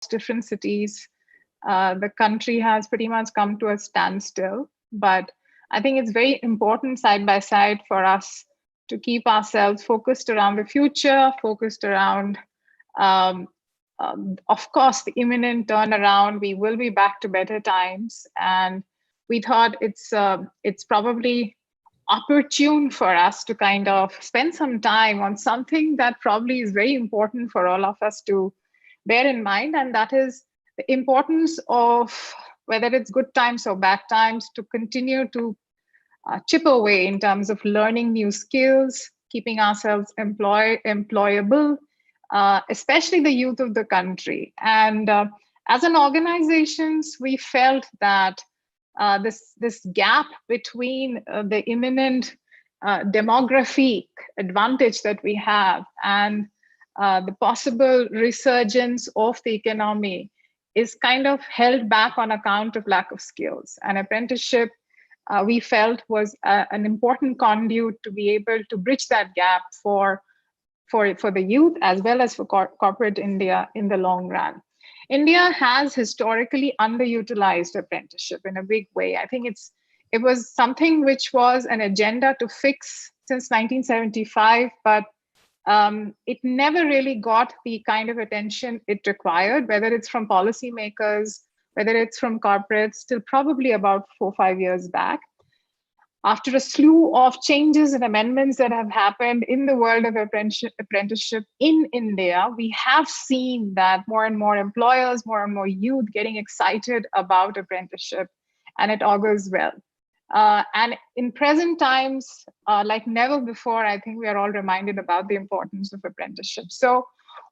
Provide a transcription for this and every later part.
different cities, the country has pretty much come to a standstill. But I think it's very important side by side for us to keep ourselves focused around the future, focused around, of course, the imminent turnaround. We will be back to better times. And we thought it's probably opportune for us to kind of spend some time on something that probably is very important for all of us to bear in mind, and that is the importance of, whether it's good times or bad times, to continue to chip away in terms of learning new skills, keeping ourselves employable, especially the youth of the country. And as an organizations, we felt that this gap between the imminent demographic advantage that we have and the possible resurgence of the economy is kind of held back on account of lack of skills. And apprenticeship, we felt, was an important conduit to be able to bridge that gap for the youth as well as for corporate India in the long run. India has historically underutilized apprenticeship in a big way. I think it was something which was an agenda to fix since 1975, but it never really got the kind of attention it required, whether it's from policymakers, whether it's from corporates, till probably about 4 or 5 years back. After a slew of changes and amendments that have happened in the world of apprenticeship in India, we have seen that more and more employers, more and more youth getting excited about apprenticeship, and it augurs well. And in present times, like never before, I think we are all reminded about the importance of apprenticeship. So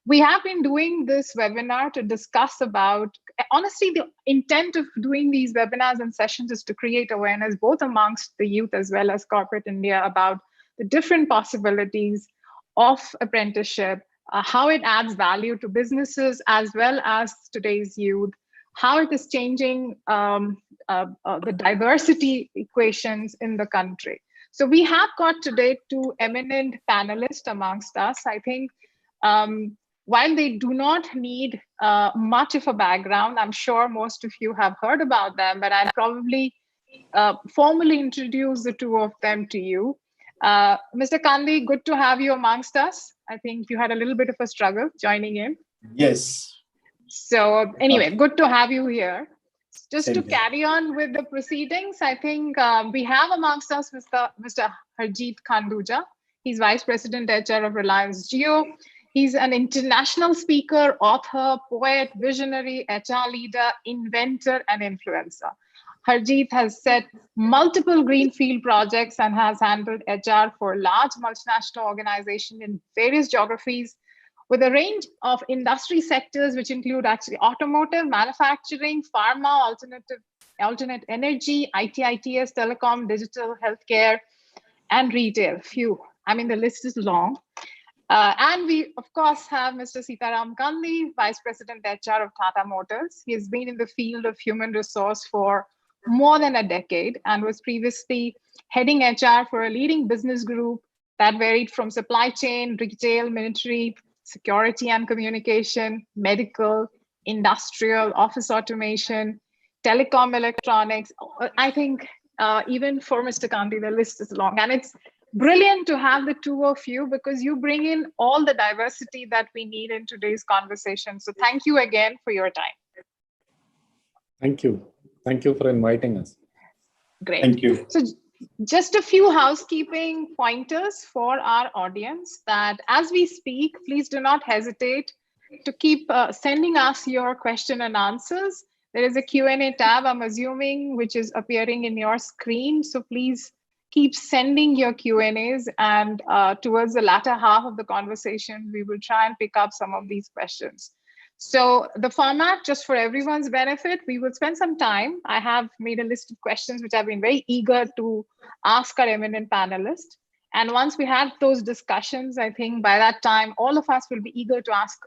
we have been doing this webinar to discuss about, honestly, the intent of doing these webinars and sessions is to create awareness both amongst the youth as well as corporate India about the different possibilities of apprenticeship, how it adds value to businesses as well as today's youth, how it is changing the diversity equations in the country. So we have got today 2 eminent panelists amongst us. I think while they do not need much of a background, I'm sure most of you have heard about them, but I'll probably formally introduce the 2 of them to you. Mr. Kandi, good to have you amongst us. I think you had a little bit of a struggle joining in. Yes. So anyway, good to have you here. Just to carry on with the proceedings, I think we have amongst us Mr. Harjeet Khanduja. He's Vice President HR of Reliance Jio. He's an international speaker, author, poet, visionary, HR leader, inventor, and influencer. Harjeet has set multiple greenfield projects and has handled HR for large multinational organizations in various geographies with a range of industry sectors, which include actually automotive, manufacturing, pharma, alternate energy, IT, ITS, telecom, digital, healthcare, and retail. Phew, I mean, the list is long. And we, of course, have Mr. Sitaram Kandi, Vice President HR of Tata Motors. He has been in the field of human resource for more than a decade and was previously heading HR for a leading business group that varied from supply chain, retail, military, security and communication, medical, industrial, office automation, telecom, electronics. I think even for Mr. Kandi, the list is long. And it's brilliant to have the 2 of you because you bring in all the diversity that we need in today's conversation. So thank you again for your time. Thank you. Thank you for inviting us. Great. Thank you. So just a few housekeeping pointers for our audience that as we speak, please do not hesitate to keep sending us your question and answers. There is a Q&A tab, I'm assuming, which is appearing in your screen. So please keep sending your Q&As, and towards the latter half of the conversation, we will try and pick up some of these questions. So the format, just for everyone's benefit, we will spend some time. I have made a list of questions which I've been very eager to ask our eminent panelists. And once we have those discussions, I think by that time, all of us will be eager to ask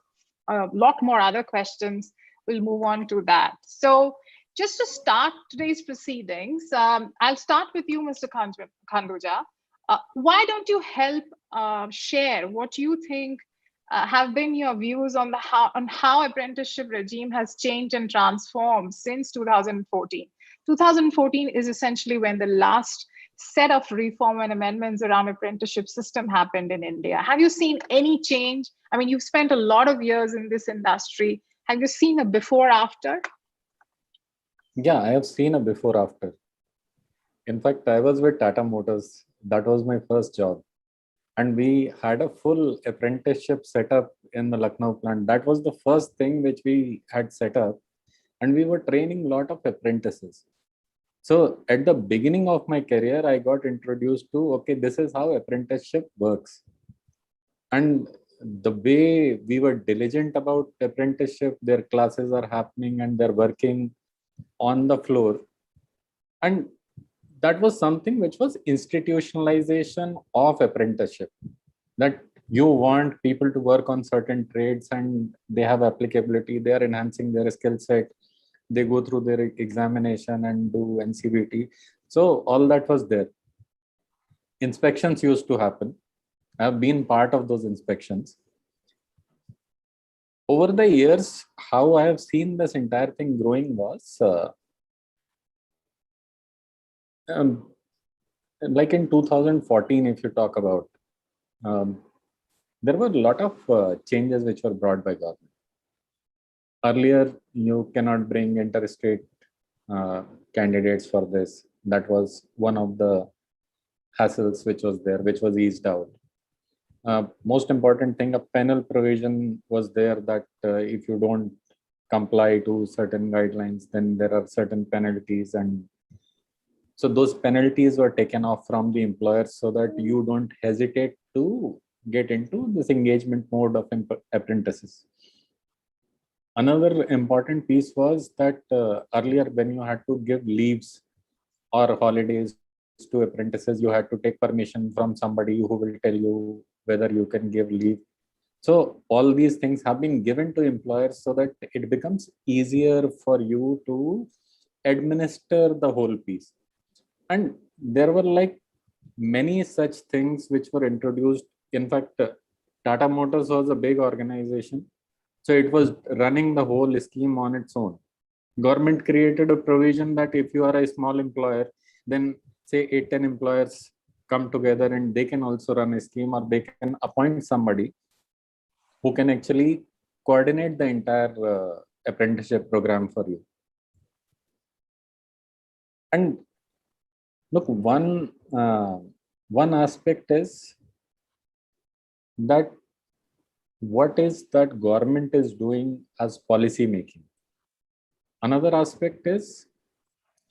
a lot more other questions. We'll move on to that. So just to start today's proceedings, I'll start with you, Mr. Khanduja. Why don't you help share what you think have been your views on how apprenticeship regime has changed and transformed since 2014? 2014 is essentially when the last set of reform and amendments around apprenticeship system happened in India. Have you seen any change? I mean, you've spent a lot of years in this industry. Have you seen a before after? Yeah, I have seen a before after. In fact, I was with Tata Motors. That was my first job. And we had a full apprenticeship set up in the Lucknow plant. That was the first thing which we had set up. And we were training a lot of apprentices. So at the beginning of my career, I got introduced to, okay, this is how apprenticeship works. And the way we were diligent about apprenticeship, their classes are happening and they're working on the floor. And that was something which was institutionalization of apprenticeship, that you want people to work on certain trades and they have applicability, they are enhancing their skill set, they go through their examination and do NCVT. So all that was there. Inspections used to happen. I've been part of those inspections. Over the years, how I have seen this entire thing growing was like in 2014, if you talk about, there were a lot of changes which were brought by government. Earlier, you cannot bring interstate candidates for this. That was one of the hassles which was there, which was eased out. Most important thing, a penal provision was there that if you don't comply to certain guidelines, then there are certain penalties. And so those penalties were taken off from the employers so that you don't hesitate to get into this engagement mode of apprentices. Another important piece was that earlier when you had to give leaves or holidays to apprentices, you had to take permission from somebody who will tell you whether you can give leave. So all these things have been given to employers so that it becomes easier for you to administer the whole piece. And there were like many such things which were introduced. In fact, Tata Motors was a big organization. So it was running the whole scheme on its own. Government created a provision that if you are a small employer, then say 8-10 employers come together and they can also run a scheme, or they can appoint somebody who can actually coordinate the entire apprenticeship program for you. And look, one aspect is that what is that government is doing as policy making. Another aspect is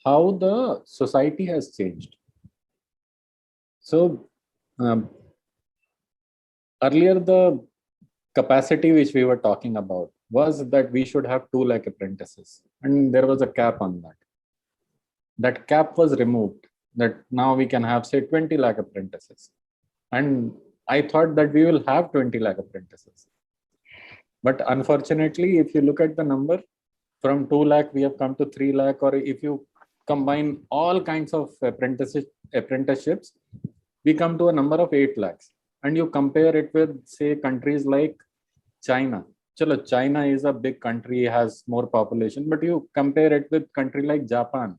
how the society has changed. So earlier, the capacity which we were talking about was that we should have 2 lakh apprentices, and there was a cap on that. That cap was removed, that now we can have say 20 lakh apprentices. And I thought that we will have 20 lakh apprentices. But unfortunately, if you look at the number, from 2 lakh, we have come to 3 lakh, or if you combine all kinds of apprenticeships, we come to a number of 8 lakhs. And you compare it with, say, countries like China. Chalo, China is a big country, has more population, but you compare it with country like Japan.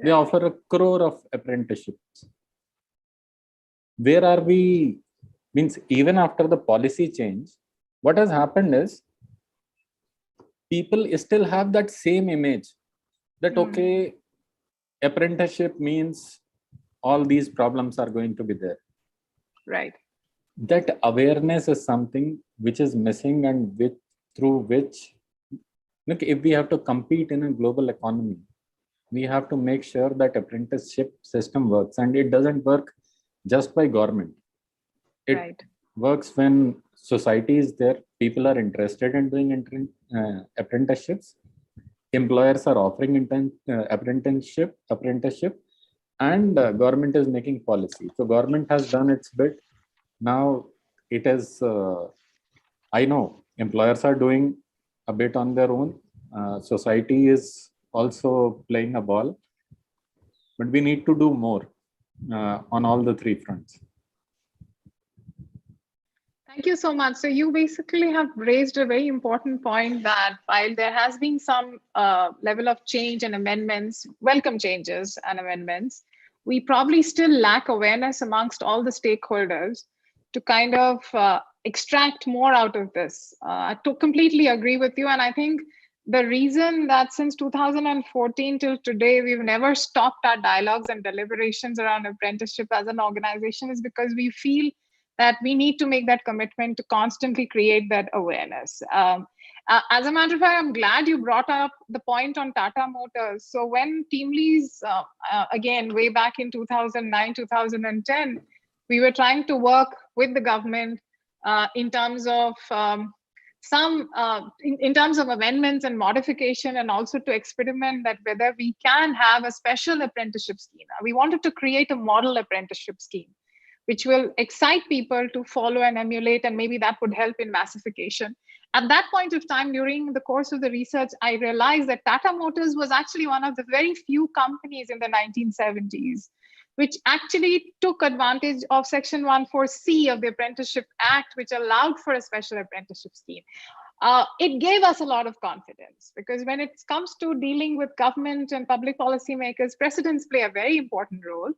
They offer 1 crore of apprenticeships. Where are we? Means even after the policy change, what has happened is people still have that same image that, okay, apprenticeship means all these problems are going to be there. Right. That awareness is something which is missing, and through which, look, if we have to compete in a global economy, we have to make sure that apprenticeship system works, and it doesn't work just by government. It works when society is there, people are interested in doing apprenticeships, employers are offering apprenticeship, and government is making policy. So government has done its bit. Now it is, I know employers are doing a bit on their own. Society is also playing a ball, but we need to do more on all the 3 fronts. Thank you so much. So you basically have raised a very important point that while there has been some level of change and amendments, welcome changes and amendments, we probably still lack awareness amongst all the stakeholders to kind of extract more out of this. I completely agree with you. And I think the reason that since 2014 till today, we've never stopped our dialogues and deliberations around apprenticeship as an organization is because we feel that we need to make that commitment to constantly create that awareness. As a matter of fact, I'm glad you brought up the point on Tata Motors. So when Teamlease, again, way back in 2009, 2010, we were trying to work with the government in terms of in terms of amendments and modification, and also to experiment that whether we can have a special apprenticeship scheme. We wanted to create a model apprenticeship scheme which will excite people to follow and emulate, and maybe that would help in massification. At that point of time, during the course of the research, I realized that Tata Motors was actually one of the very few companies in the 1970s which actually took advantage of Section 14C of the Apprenticeship Act, which allowed for a special apprenticeship scheme. It gave us a lot of confidence because when it comes to dealing with government and public policymakers, precedents play a very important role.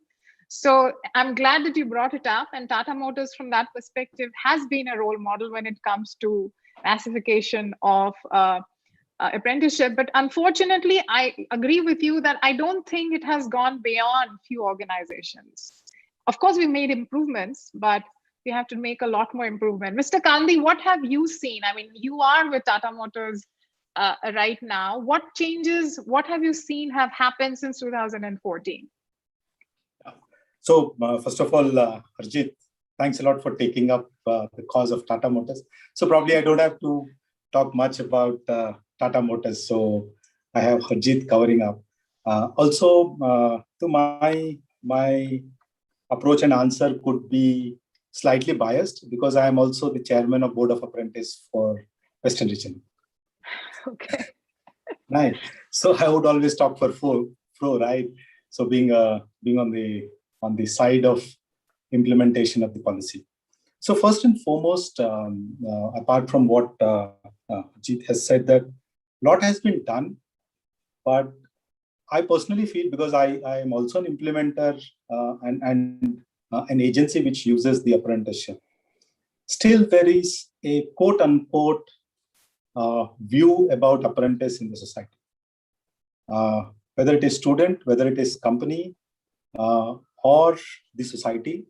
So I'm glad that you brought it up, and Tata Motors from that perspective has been a role model when it comes to massification of apprenticeship. But unfortunately, I agree with you that I don't think it has gone beyond few organizations. Of course, we made improvements, but we have to make a lot more improvement. Mr. Kandi, what have you seen? I mean, you are with Tata Motors right now. What changes, what have you seen have happened since 2014? So first of all, Harjit, thanks a lot for taking up the cause of Tata Motors. So probably I don't have to talk much about Tata Motors. So I have Harjit covering up. Also, to my approach and answer could be slightly biased because I am also the chairman of Board of Apprentices for Western Region. Okay. Right. So I would always talk for pro, right? So being on the side of implementation of the policy. So first and foremost, apart from what Ajit has said, that a lot has been done, but I personally feel, because I am also an implementer and an agency which uses the apprenticeship, still there is a quote unquote view about apprentice in the society. Whether it is student, whether it is company, or the society,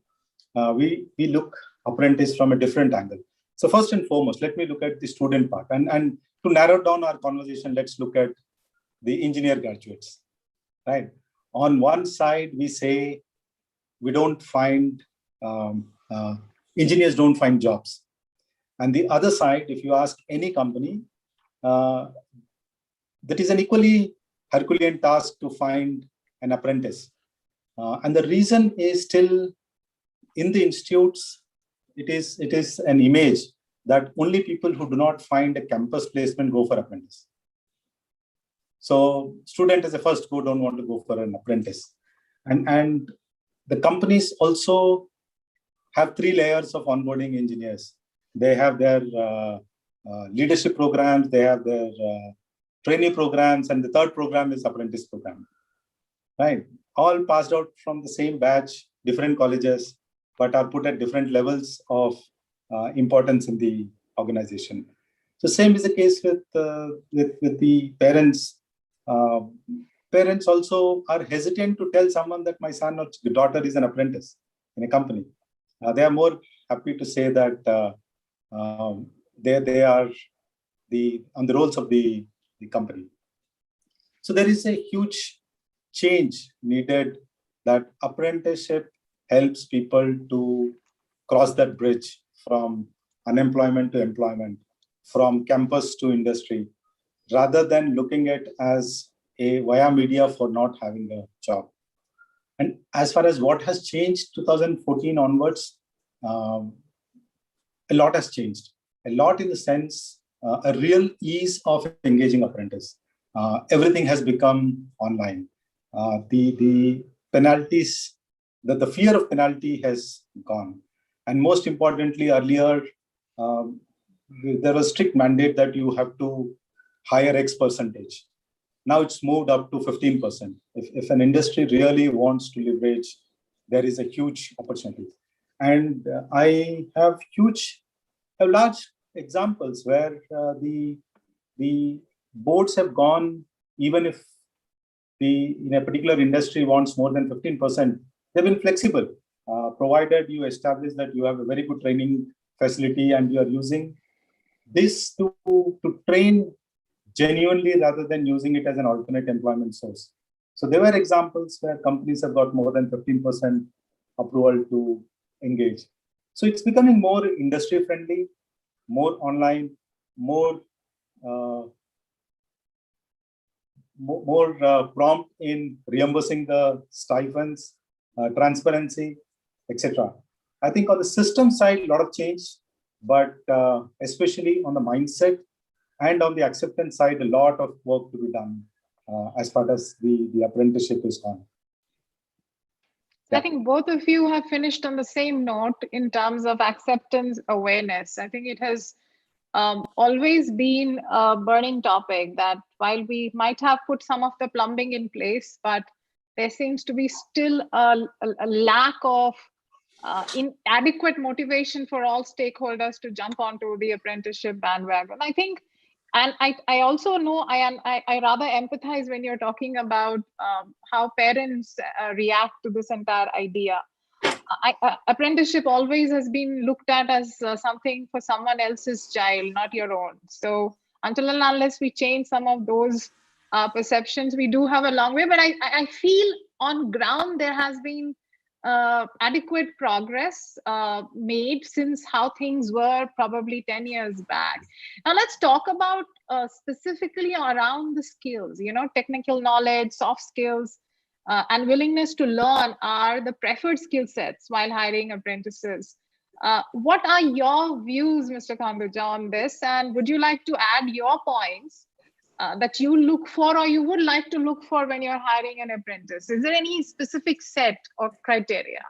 we look apprentice from a different angle. So first and foremost, let me look at the student part. And to narrow down our conversation, let's look at the engineer graduates, right? On one side, we say we don't find, engineers don't find jobs. And the other side, if you ask any company, that is an equally Herculean task to find an apprentice. And the reason is still in the institutes, it is an image that only people who do not find a campus placement go for apprentice. So student as a first go don't want to go for an apprentice. And the companies also have 3 layers of onboarding engineers. They have their leadership programs, they have their trainee programs, and the third program is apprentice program, right? All passed out from the same batch, different colleges, but are put at different levels of importance in the organization. So same is the case with the parents. Parents also are hesitant to tell someone that my son or daughter is an apprentice in a company. They are more happy to say that they are on the roles of the company. So there is a huge change needed, that apprenticeship helps people to cross that bridge from unemployment to employment, from campus to industry, rather than looking at as a via media for not having a job. And as far as what has changed 2014 onwards, a lot has changed. A lot in the sense, a real ease of engaging apprentice. Everything has become online. The penalties, the fear of penalty has gone. And most importantly, earlier, there was strict mandate that you have to hire X percentage. Now it's moved up to 15%. If an industry really wants to leverage, there is a huge opportunity. And I have large examples where the boards have gone, even if in a particular industry wants more than 15%, they've been flexible, provided you establish that you have a very good training facility and you are using this to train genuinely rather than using it as an alternate employment source. So there were examples where companies have got more than 15% approval to engage. So it's becoming more industry friendly, more online, more prompt in reimbursing the stipends, transparency, etc. I think on the system side, a lot of change, but especially on the mindset and on the acceptance side, a lot of work to be done as far as the apprenticeship is on. I think both of you have finished on the same note in terms of acceptance awareness. I think it has always been a burning topic that while we might have put some of the plumbing in place, but there seems to be still a lack of inadequate motivation for all stakeholders to jump onto the apprenticeship bandwagon. I think, and I also know, I rather empathize when you're talking about how parents react to this entire idea. Apprenticeship always has been looked at as something for someone else's child, not your own. So until and unless we change some of those perceptions, we do have a long way. But I feel on ground there has been adequate progress made since how things were probably 10 years back. Now let's talk about specifically around the skills, technical knowledge, soft skills, and willingness to learn are the preferred skill sets while hiring apprentices. What are your views, Mr. Kanduja, on this? And would you like to add your points that you look for or you would like to look for when you're hiring an apprentice? Is there any specific set of criteria?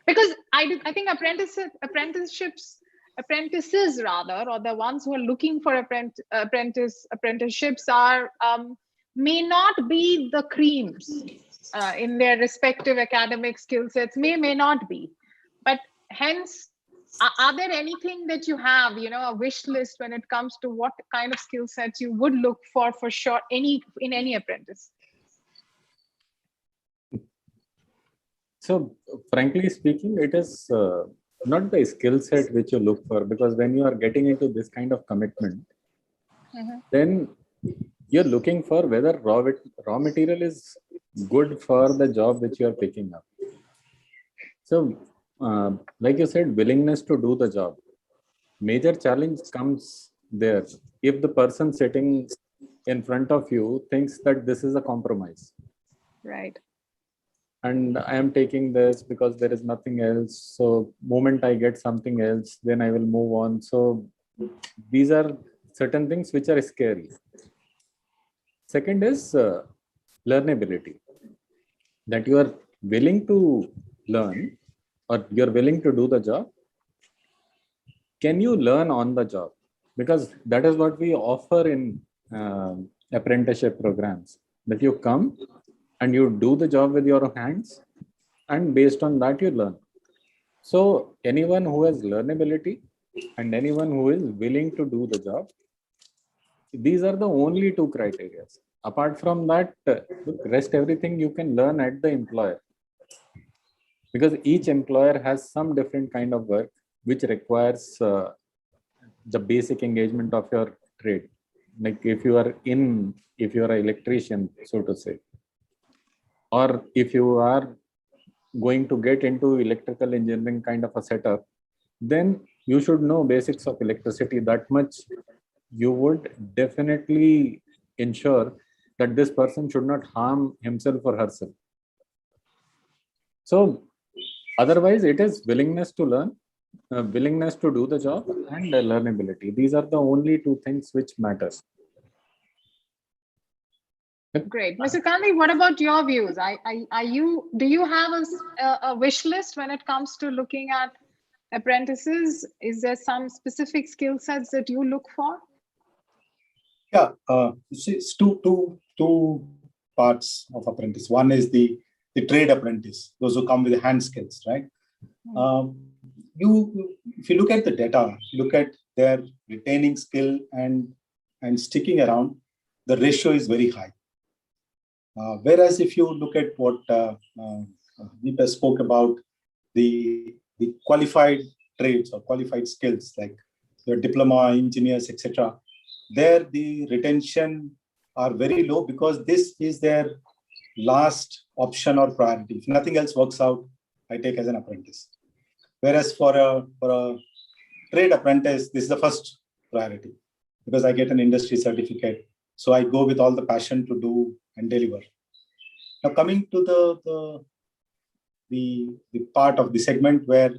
Because I think apprentices rather, or the ones who are looking for apprenticeships are may not be the creams in their respective academic skill sets, may not be. But hence, are there anything that you have, a wish list when it comes to what kind of skill sets you would look for sure in any apprentice? So frankly speaking, it is not the skill set which you look for, because when you are getting into this kind of commitment, then you're looking for whether raw material is good for the job which you are picking up. So like you said, willingness to do the job. Major challenge comes there if the person sitting in front of you thinks that this is a compromise. Right. And I am taking this because there is nothing else. So moment I get something else, then I will move on. So these are certain things which are scary. Second is learnability, that you are willing to learn or you're willing to do the job. Can you learn on the job? Because that is what we offer in apprenticeship programs, that you come and you do the job with your hands, and based on that you learn. So anyone who has learnability and anyone who is willing to do the job, these are the only two criteria. Apart from that, rest everything you can learn at the employer, because each employer has some different kind of work which requires the basic engagement of your trade. Like if you are an electrician, so to say, or if you are going to get into electrical engineering kind of a setup, then you should know basics of electricity. That much you would definitely ensure that this person should not harm himself or herself. So otherwise it is willingness to learn, willingness to do the job, and learnability. These are the only two things which matters. Great. Mr. Kandi, what about your views? Do you have a wish list when it comes to looking at apprentices, is there some specific skill sets that you look for? Yeah, it's two parts of apprentice. One is the trade apprentice, those who come with hand skills, right? If you look at the data, look at their retaining skill and sticking around, the ratio is very high. Whereas if you look at what Deepa spoke about, the qualified trades or qualified skills like your diploma engineers, etc., there the retention are very low because this is their last option or priority. If nothing else works out, I take as an apprentice. Whereas for a trade apprentice, this is the first priority because I get an industry certificate. So I go with all the passion to do and deliver. Now coming to the part of the segment where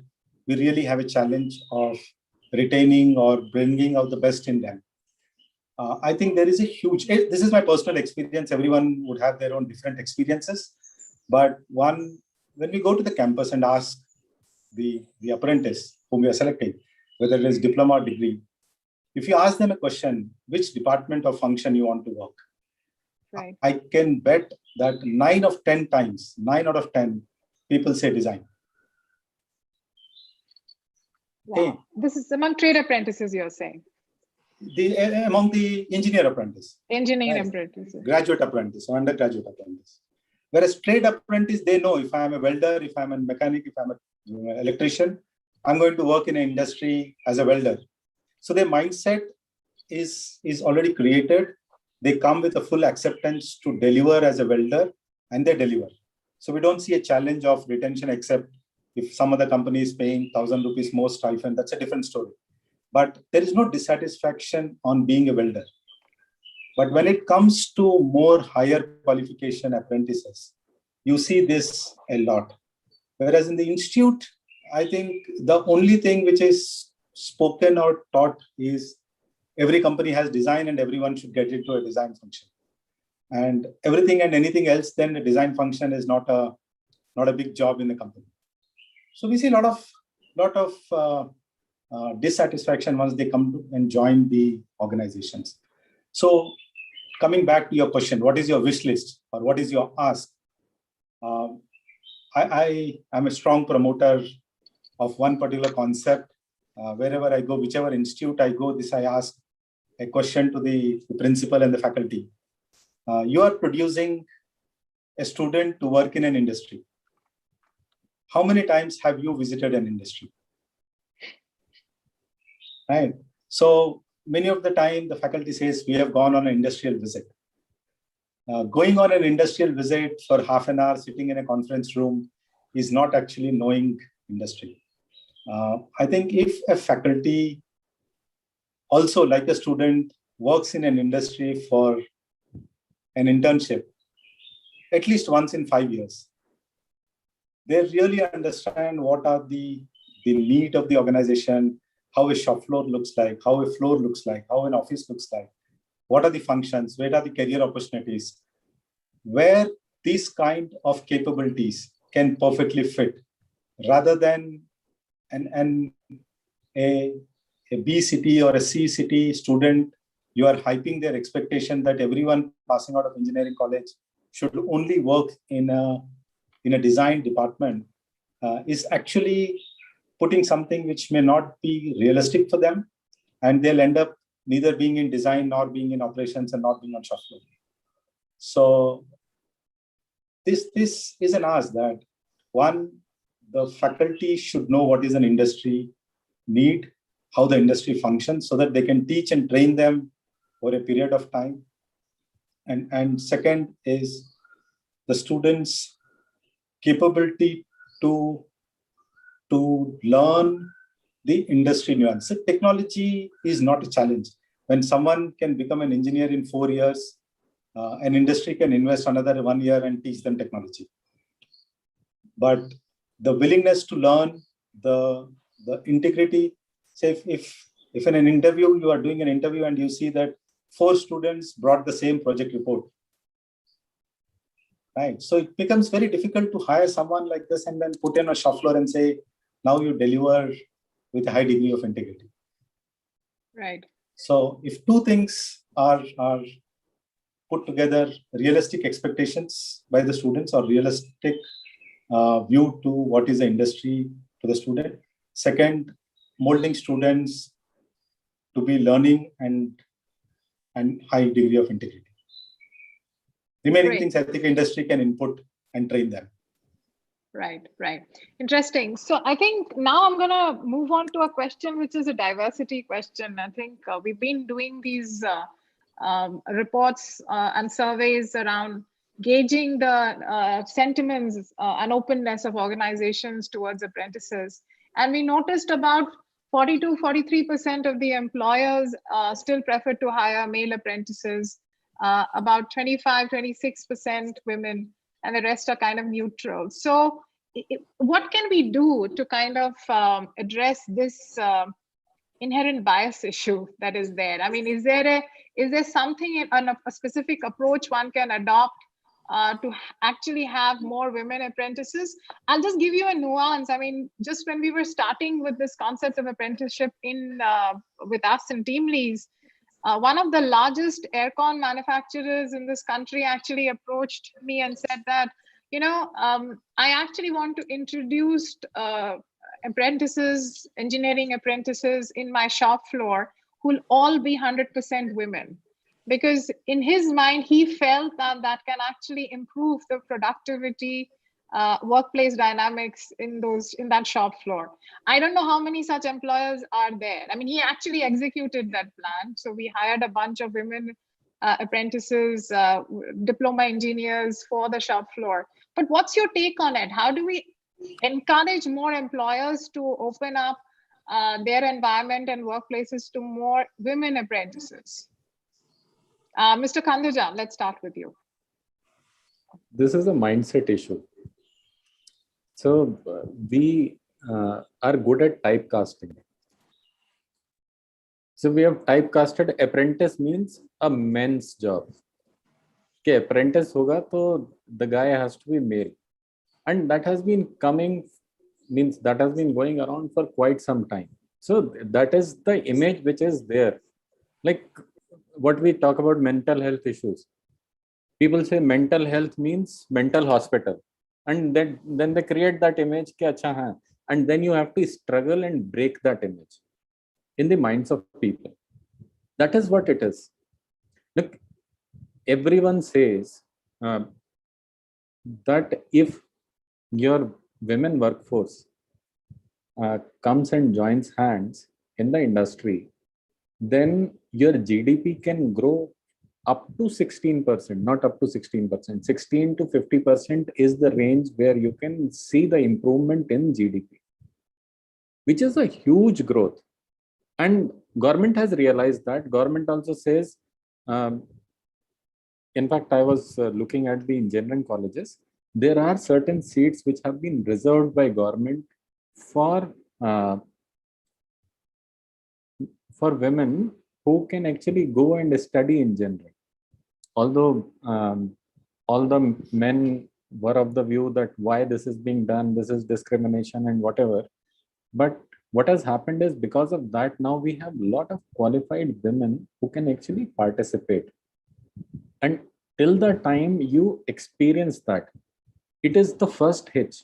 we really have a challenge of retaining or bringing out the best in them. I think there is a huge, this is my personal experience. Everyone would have their own different experiences. But when we go to the campus and ask the apprentice whom we are selecting, whether it is diploma or degree, if you ask them a question, which department or function you want to work, right, I can bet that 9 out of 10 people say design. Wow. Okay. This is among trade apprentices, you're saying? Among the engineer apprentice. Engineer Right. apprentices. Graduate apprentice or undergraduate apprentice. Whereas trade apprentice, they know if I am a welder, if I'm a mechanic, if I'm an electrician, I'm going to work in an industry as a welder. So their mindset is already created. They come with a full acceptance to deliver as a welder, and they deliver. So we don't see a challenge of retention, except if some other company is paying 1,000 rupees more stipend, that's a different story. But there is no dissatisfaction on being a welder. But when it comes to more higher qualification apprentices, you see this a lot. Whereas in the institute, I think the only thing which is spoken or taught is every company has design and everyone should get into a design function. And everything and anything else, then the design function is not a big job in the company. So we see a lot of dissatisfaction once they come to and join the organizations. So coming back to your question, what is your wish list or what is your ask? I am a strong promoter of one particular concept. Wherever I go, whichever institute I go, I ask a question to the principal and the faculty. You are producing a student to work in an industry. How many times have you visited an industry? Right. So many of the time, the faculty says we have gone on an industrial visit. Going on an industrial visit for half an hour, sitting in a conference room, is not actually knowing industry. I think if a faculty also, like a student, works in an industry for an internship, at least once in 5 years, they really understand what are the need of the organization, how a shop floor looks like, how a floor looks like, how an office looks like, what are the functions, where are the career opportunities, where these kind of capabilities can perfectly fit, rather than a B city or a C city student, you are hyping their expectation that everyone passing out of engineering college should only work in a design department, is actually putting something which may not be realistic for them, and they'll end up neither being in design nor being in operations and not being on shop floor. So this is an ask that, one, the faculty should know what is an industry need, how the industry functions, so that they can teach and train them over a period of time. And second is the students' capability to learn the industry nuance. So technology is not a challenge. When someone can become an engineer in 4 years, an industry can invest another 1 year and teach them technology. But the willingness to learn, the integrity, say if in an interview, you are doing an interview and you see that 4 students brought the same project report, right? So it becomes very difficult to hire someone like this and then put in a shop floor and say, now you deliver with a high degree of integrity. Right. So if two things are put together, realistic expectations by the students or realistic view to what is the industry to the student. Second, molding students to be learning and high degree of integrity. Remaining things, I think industry can input and train them. Right, right. Interesting. So I think now I'm going to move on to a question, which is a diversity question. I think we've been doing these reports and surveys around gauging the sentiments and openness of organizations towards apprentices. And we noticed about 42-43% of the employers still prefer to hire male apprentices, about 25-26% women, and the rest are kind of neutral. So what can we do to kind of address this inherent bias issue that is there? I mean, is there something, a specific approach one can adopt to actually have more women apprentices? I'll just give you a nuance. I mean, just when we were starting with this concept of apprenticeship with us in Team Leads, one of the largest aircon manufacturers in this country actually approached me and said that, I actually want to introduce apprentices, engineering apprentices in my shop floor who will all be 100% women. Because in his mind, he felt that that can actually improve the productivity, workplace dynamics in that shop floor. I don't know how many such employers are there. I mean, he actually executed that plan. So we hired a bunch of women apprentices, diploma engineers for the shop floor. But what's your take on it? How do we encourage more employers to open up their environment and workplaces to more women apprentices? Mr. Kanduja, let's start with you. This is a mindset issue. So we are good at typecasting. So we have typecasted apprentice means a men's job. Okay, apprentice hoga, so the guy has to be male. And that has been going around for quite some time. So that is the image which is there. Like what we talk about mental health issues. People say mental health means mental hospital. And then they create that image, and then you have to struggle and break that image in the minds of people. That is what it is. Look, everyone says that if your women workforce comes and joins hands in the industry, then your GDP can grow up to 16%, not up to 16%. 16 to 50% is the range where you can see the improvement in GDP, which is a huge growth. And government has realized that. Government also says, in fact, I was looking at the engineering colleges. There are certain seats which have been reserved by government for women who can actually go and study engineering. Although all the men were of the view that why this is being done, this is discrimination and whatever. But what has happened is because of that, now we have a lot of qualified women who can actually participate. And till the time you experience that, it is the first hitch.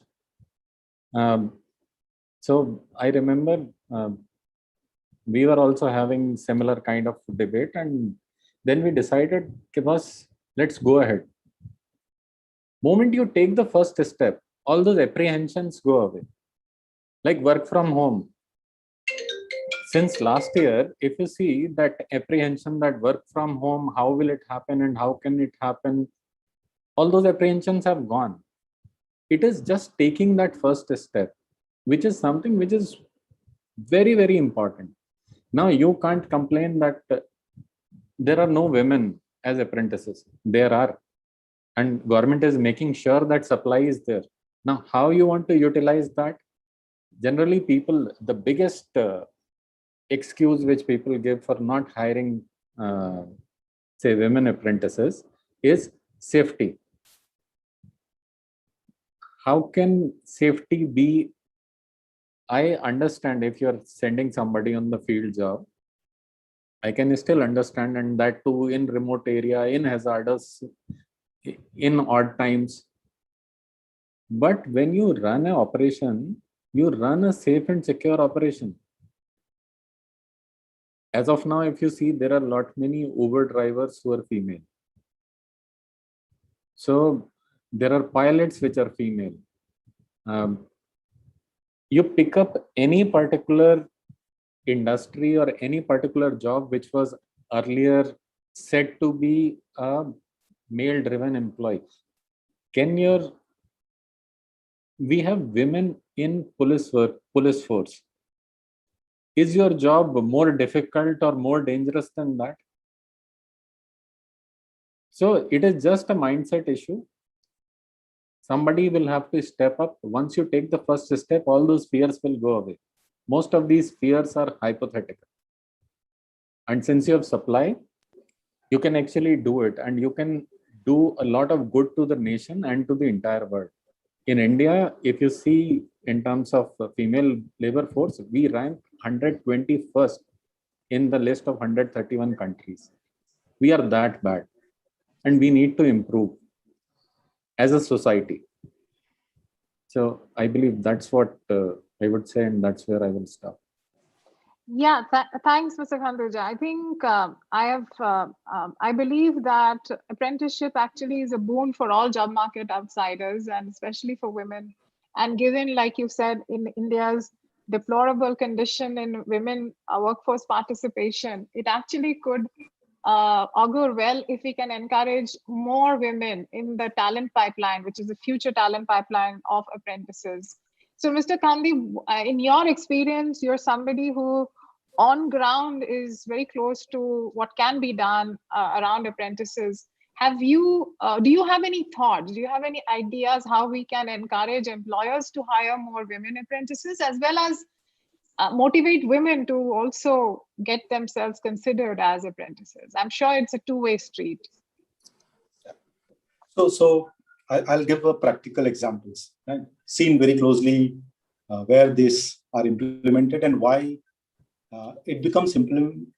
So I remember we were also having similar kind of debate, and then we decided, let's go ahead. Moment you take the first step, all those apprehensions go away. Like work from home. Since last year, if you see that apprehension that work from home, how will it happen and how can it happen? All those apprehensions have gone. It is just taking that first step, which is something which is very, very important. Now you can't complain that there are no women as apprentices. There are, and government is making sure that supply is there. Now, how you want to utilize that? Generally, people, the biggest excuse which people give for not hiring, say, women apprentices is safety. How can safety be I understand if you're sending somebody on the field job, I can still understand, and that too in remote area, in hazardous, in odd times. But when you run an operation, you run a safe and secure operation. As of now, if you see, there are many Uber drivers who are female. So there are pilots which are female. You pick up any particular industry or any particular job which was earlier said to be a male driven employee. We have women in police force. Is your job more difficult or more dangerous than that? So it is just a mindset issue. Somebody will have to step up. Once you take the first step, all those fears will go away. Most of these fears are hypothetical. And since you have supply, you can actually do it, and you can do a lot of good to the nation and to the entire world. In India, if you see in terms of female labor force, we rank 121st in the list of 131 countries. We are that bad, and we need to improve as a society. So I believe that's what I would say, and that's where I will stop. Yeah, thanks, Mr. Khanduja. I think I believe that apprenticeship actually is a boon for all job market outsiders, and especially for women. And given, like you said, in India's deplorable condition in women workforce participation, it actually could augur well if we can encourage more women in the talent pipeline, which is the future talent pipeline of apprentices. So, Mr. Kandi, in your experience, you're somebody who on ground is very close to what can be done around apprentices. Do you have any thoughts? Do you have any ideas how we can encourage employers to hire more women apprentices, as well as motivate women to also get themselves considered as apprentices? I'm sure it's a two-way street. So I'll give a practical examples, right? Seen very closely where these are implemented and why it becomes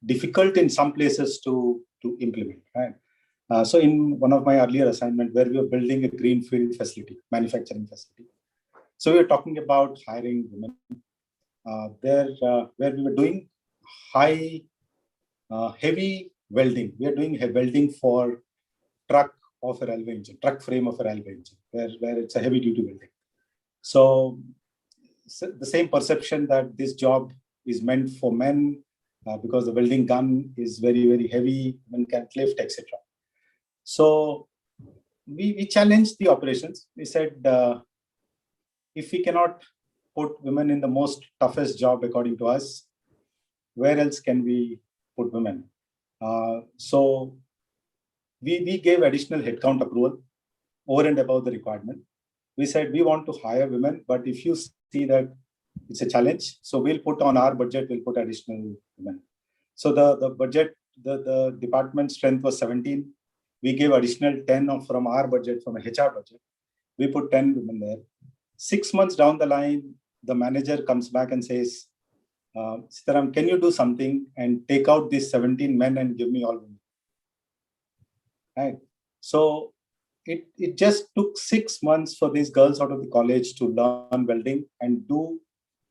difficult in some places to implement, right? So in one of my earlier assignments where we were building a greenfield facility, manufacturing facility. So we were talking about hiring women where we were doing heavy welding. We are doing welding for truck of a railway engine, truck frame of a railway engine, where it's a heavy duty welding. So the same perception that this job is meant for men because the welding gun is very, very heavy, men can't lift, etc. So we challenged the operations. We said, if we cannot put women in the most toughest job according to us, where else can we put women? So we gave additional headcount approval over and above the requirement. We said we want to hire women, but if you see that it's a challenge, so we'll put on our budget, we'll put additional women. So the budget, the department strength was 17. We gave additional 10 from our budget, from a HR budget. We put 10 women there. 6 months down the line, the manager comes back and says, Sitaram, can you do something and take out these 17 men and give me all women? Right. So it just took 6 months for these girls out of the college to learn welding and do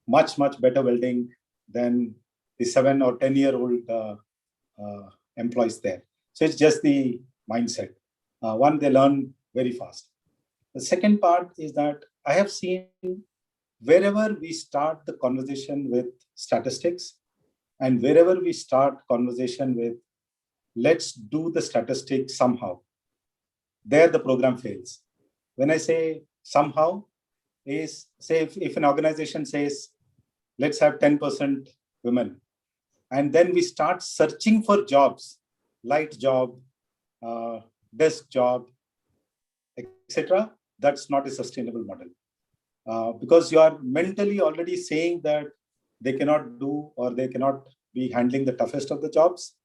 much better welding than the 7 or 10-year-old employees there. So it's just the mindset. One, they learn very fast. The second part is that I have seen wherever we start the conversation with statistics and wherever we start conversation with let's do the statistics somehow, there the program fails. When I say somehow, is say if an organization says, let's have 10% women, and then we start searching for jobs, light job, desk job, etc., that's not a sustainable model. Because you are mentally already saying that they cannot do or they cannot be handling the toughest of the jobs.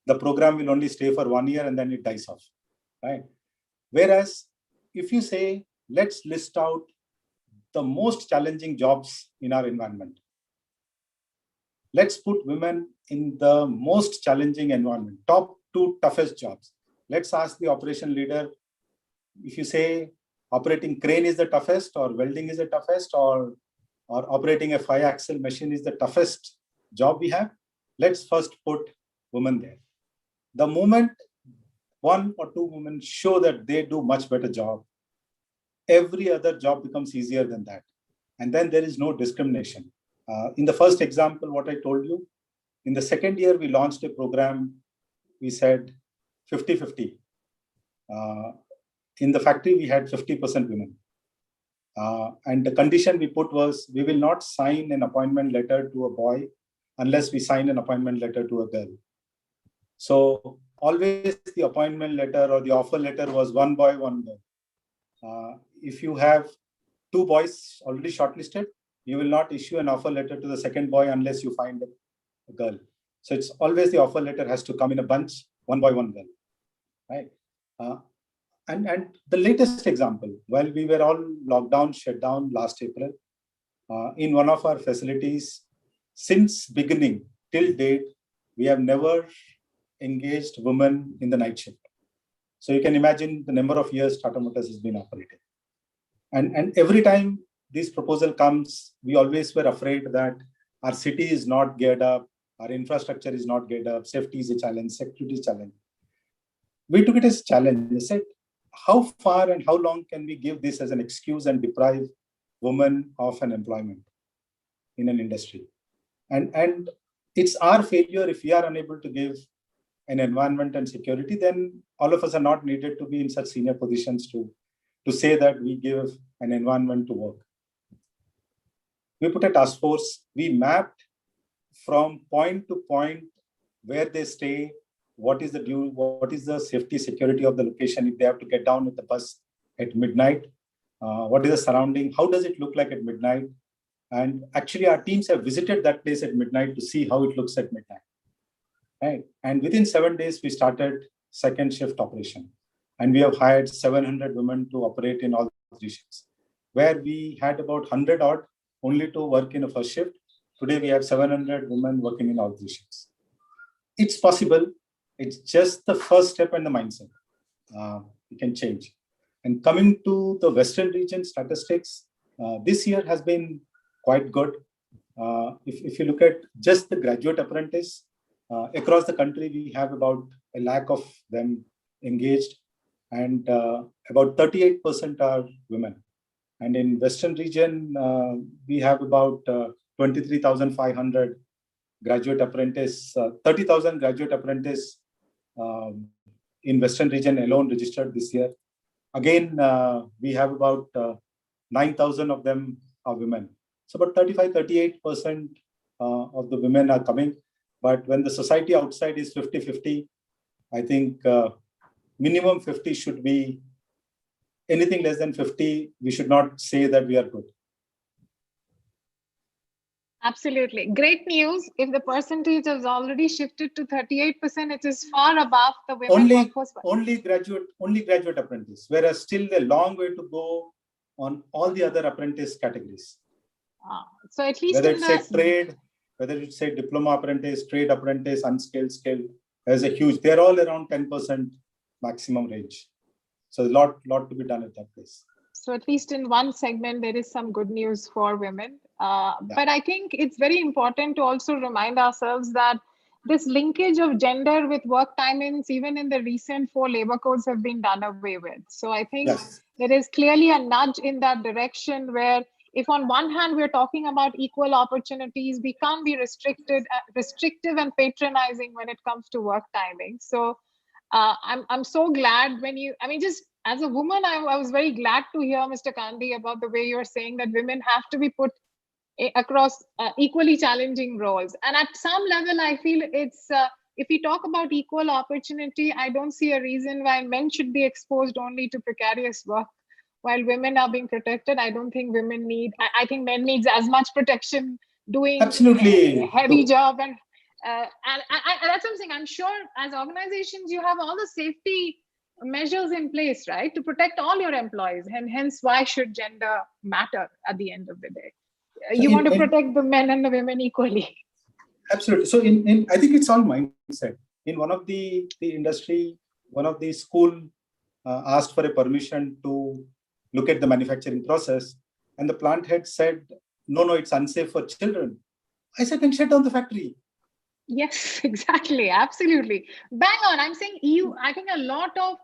The program will only stay for 1 year and then it dies off, right? Whereas if you say, let's list out the most challenging jobs in our environment, let's put women in the most challenging environment, top 2 toughest jobs. Let's ask the operation leader, if you say operating crane is the toughest, or welding is the toughest, or operating a 5-axle machine is the toughest job we have, let's first put women there. The moment 1 or 2 women show that they do much better job, every other job becomes easier than that. And then there is no discrimination. In the first example, what I told you, in the second year, we launched a program. We said 50-50. In the factory, we had 50% women. And the condition we put was, we will not sign an appointment letter to a boy unless we sign an appointment letter to a girl. So always the appointment letter or the offer letter was 1 boy, 1 girl. If you have 2 boys already shortlisted, you will not issue an offer letter to the second boy unless you find a girl. So it's always the offer letter has to come in a bunch, 1 boy, 1 girl, right? And the latest example, while we were all locked down, shut down last April, in one of our facilities, since beginning till date, we have never engaged women in the night shift. So you can imagine the number of years Tata Motors has been operating. And every time this proposal comes, we always were afraid that our city is not geared up, our infrastructure is not geared up, safety is a challenge, security is a challenge. We took it as a challenge. We said, how far and how long can we give this as an excuse and deprive women of an employment in an industry? And it's our failure if we are unable to give an environment and security, then all of us are not needed to be in such senior positions to say that we give an environment to work. We put a task force. We mapped from point to point where they stay, what is the safety, security of the location if they have to get down with the bus at midnight, what is the surrounding, how does it look like at midnight? And actually our teams have visited that place at midnight to see how it looks at midnight. Right? And within 7 days, we started second shift operation. And we have hired 700 women to operate in all 3 shifts, where we had about 100 odd only to work in a first shift. Today, we have 700 women working in all 3 shifts. It's possible. It's just the first step and the mindset. We can change. And coming to the Western region statistics, this year has been quite good. If you look at just the graduate apprentice, across the country, we have about 1 lakh of them engaged, and about 38% are women. And in Western region, we have about 23,500 graduate apprentice, 30,000 graduate apprentice in Western region alone registered this year. Again, we have about 9,000 of them are women. So about 35-38% of the women are coming. But when the society outside is 50-50, I think minimum 50 should be, anything less than 50, we should not say that we are good. Absolutely. Great news. If the percentage has already shifted to 38%, it is far above the women workforce. Only graduate apprentice, whereas still a long way to go on all the other apprentice categories. So at least whether it's a trade, whether it's a diploma apprentice, trade apprentice, unskilled, skilled, there's a huge, they're all around 10% maximum range. So a lot to be done at that place. So at least in one segment, there is some good news for women. But I think it's very important to also remind ourselves that this linkage of gender with work timings, even in the recent 4 labor codes, have been done away with. So I think there is clearly a nudge in that direction where, if on one hand we're talking about equal opportunities, we can't be restrictive and patronizing when it comes to work timing. So I'm so glad when you, I mean, just as a woman, I was very glad to hear, Mr. Kandi, about the way you're saying that women have to be put across equally challenging roles. And at some level, I feel it's, if we talk about equal opportunity, I don't see a reason why men should be exposed only to precarious work while women are being protected. I don't think women need, I think men needs as much protection doing absolutely a heavy job. And that's something I'm sure as organizations, you have all the safety measures in place, right, to protect all your employees. And hence, why should gender matter at the end of the day? You want to protect the men and the women equally. Absolutely. So I think it's all mindset. In one of the industry, one of the school asked for a permission to look at the manufacturing process, and the plant head said, no, it's unsafe for children. I said, then shut down the factory. Yes, exactly. Absolutely. Bang on. I'm saying I think a lot of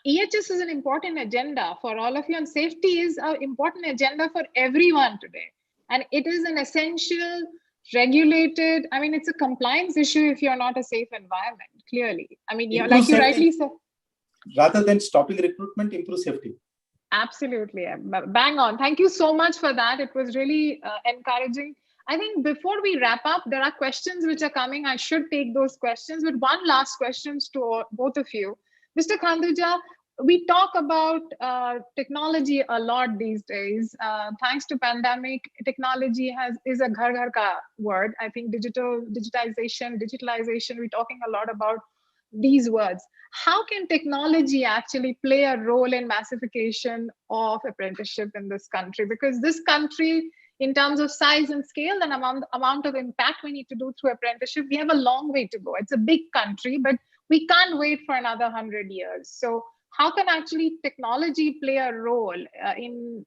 EHS is an important agenda for all of you, and safety is an important agenda for everyone today. And it is an essential, regulated, I mean, it's a compliance issue if you're not a safe environment, clearly. I mean, Improve like you safety. rightly said. Rather than stopping recruitment, improve safety. Absolutely. Bang on. Thank you so much for that. It was really encouraging. I think before we wrap up, there are questions which are coming. I should take those questions. But one last question to both of you. Mr. Khanduja, we talk about technology a lot these days. Thanks to pandemic, technology is a ghar ghar ka word. I think digitization, we're talking a lot about these words. How can technology actually play a role in massification of apprenticeship in this country? Because this country, in terms of size and scale and amount of impact we need to do through apprenticeship, we have a long way to go. It's a big country, but we can't wait for another 100 years. So how can actually technology play a role in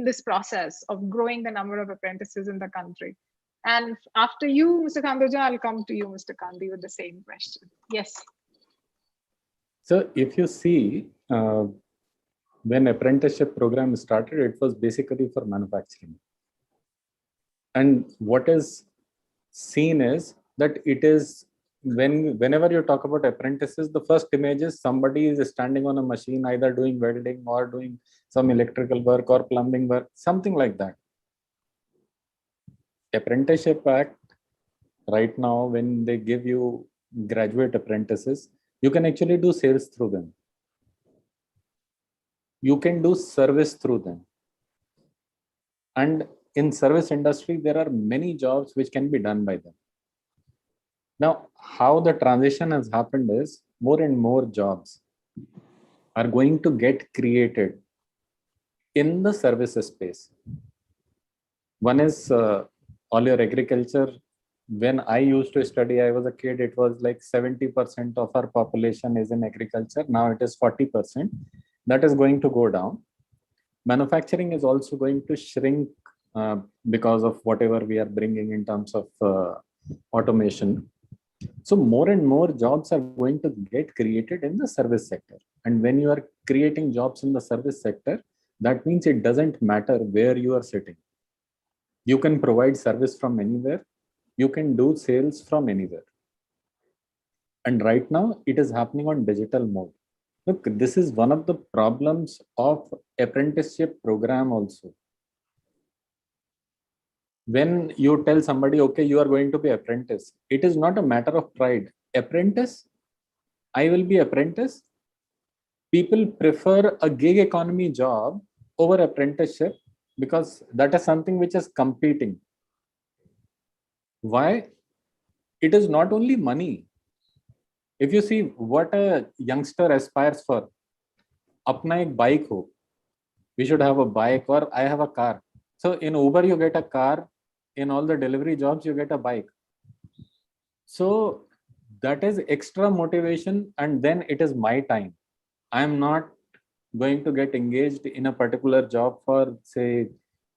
this process of growing the number of apprentices in the country? And after you, Mr. Khanduja, I'll come to you, Mr. Kandi, with the same question. Yes. So if you see, when apprenticeship program started, it was basically for manufacturing. And what is seen is that it is whenever you talk about apprentices, the first image is somebody is standing on a machine, either doing welding or doing some electrical work or plumbing work, something like that. Apprenticeship Act right now, when they give you graduate apprentices, you can actually do sales through them. You can do service through them. And in service industry, there are many jobs which can be done by them. Now, how the transition has happened is more and more jobs are going to get created in the service space. One is all your agriculture. When I used to study, I was a kid, it was like 70% of our population is in agriculture. Now it is 40%. That is going to go down. Manufacturing is also going to shrink because of whatever we are bringing in terms of automation. So more and more jobs are going to get created in the service sector. And when you are creating jobs in the service sector, that means it doesn't matter where you are sitting. You can provide service from anywhere. You can do sales from anywhere. And right now it is happening on digital mode. Look, this is one of the problems of apprenticeship program also. When you tell somebody, okay, you are going to be apprentice, it is not a matter of pride. Apprentice, I will be apprentice. People prefer a gig economy job over apprenticeship because that is something which is competing. Why? It is not only money. If you see what a youngster aspires for, apna ek bike ho, we should have a bike, or I have a car. So in Uber, you get a car. In all the delivery jobs, you get a bike. So that is extra motivation. And then it is my time. I'm not going to get engaged in a particular job for say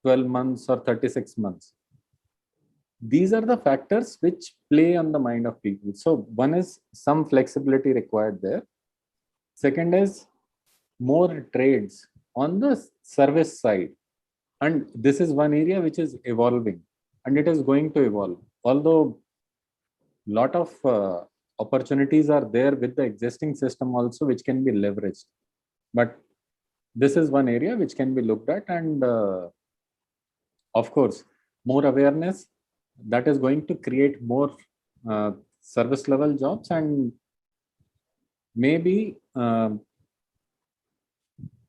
12 months or 36 months. These are the factors which play on the mind of people. So one is some flexibility required there. Second is more trades on the service side. And this is one area which is evolving and it is going to evolve. Although a lot of opportunities are there with the existing system also, which can be leveraged. But this is one area which can be looked at. And of course, more awareness, that is going to create more service level jobs. And maybe, and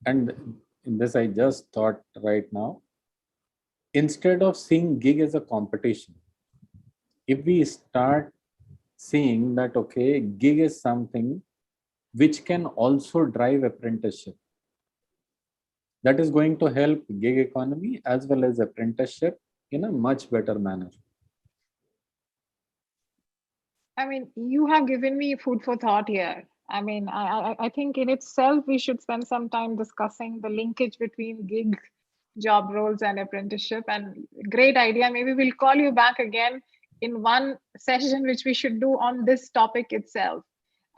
in this I just thought right now, instead of seeing gig as a competition, if we start seeing that, okay, gig is something which can also drive apprenticeship, that is going to help gig economy as well as apprenticeship in a much better manner. I mean, you have given me food for thought here. I mean, I think in itself, we should spend some time discussing the linkage between gig job roles and apprenticeship. And great idea. Maybe we'll call you back again in one session, which we should do on this topic itself.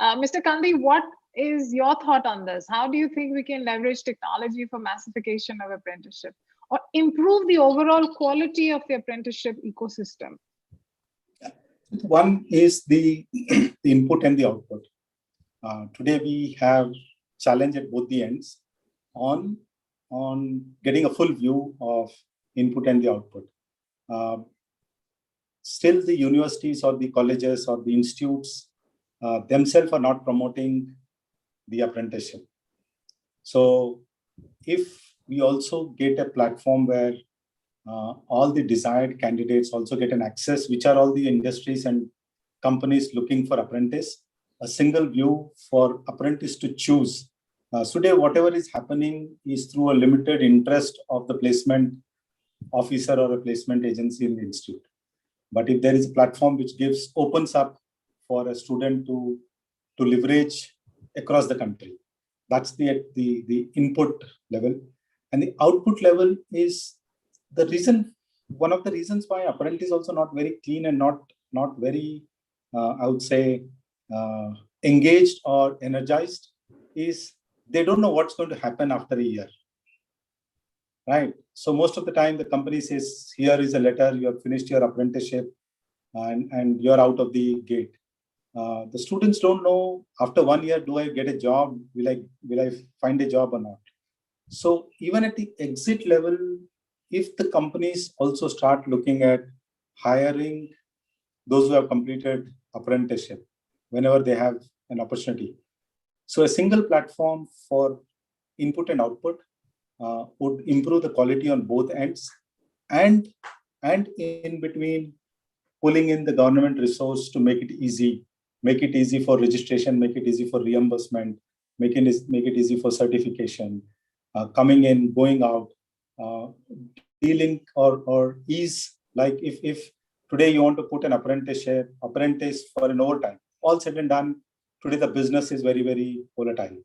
Mr. Kandi, what is your thought on this? How do you think we can leverage technology for massification of apprenticeship or improve the overall quality of the apprenticeship ecosystem? One is the input and the output. Today we have challenge at both the ends on getting a full view of input and the output. Still, the universities or the colleges or the institutes themselves are not promoting the apprenticeship. So if we also get a platform where all the desired candidates also get an access, which are all the industries and companies looking for apprentice, a single view for apprentice to choose. Today, whatever is happening is through a limited interest of the placement officer or a placement agency in the institute. But if there is a platform which opens up for a student to leverage across the country, that's the input level. And the output level is the reason, one of the reasons why apprentice is also not very keen and not very, I would say, engaged or energized is they don't know what's going to happen after a year, right? So most of the time the company says, here is a letter, you have finished your apprenticeship and you're out of the gate. The students don't know after 1 year, do I get a job? Will I find a job or not? So even at the exit level, if the companies also start looking at hiring those who have completed apprenticeship whenever they have an opportunity. So a single platform for input and output would improve the quality on both ends, and in between pulling in the government resource to make it easy for registration, make it easy for reimbursement, make it easy for certification, coming in, going out, dealing or ease. Like if today you want to put an apprentice for an overtime, all said and done, today the business is very, very volatile.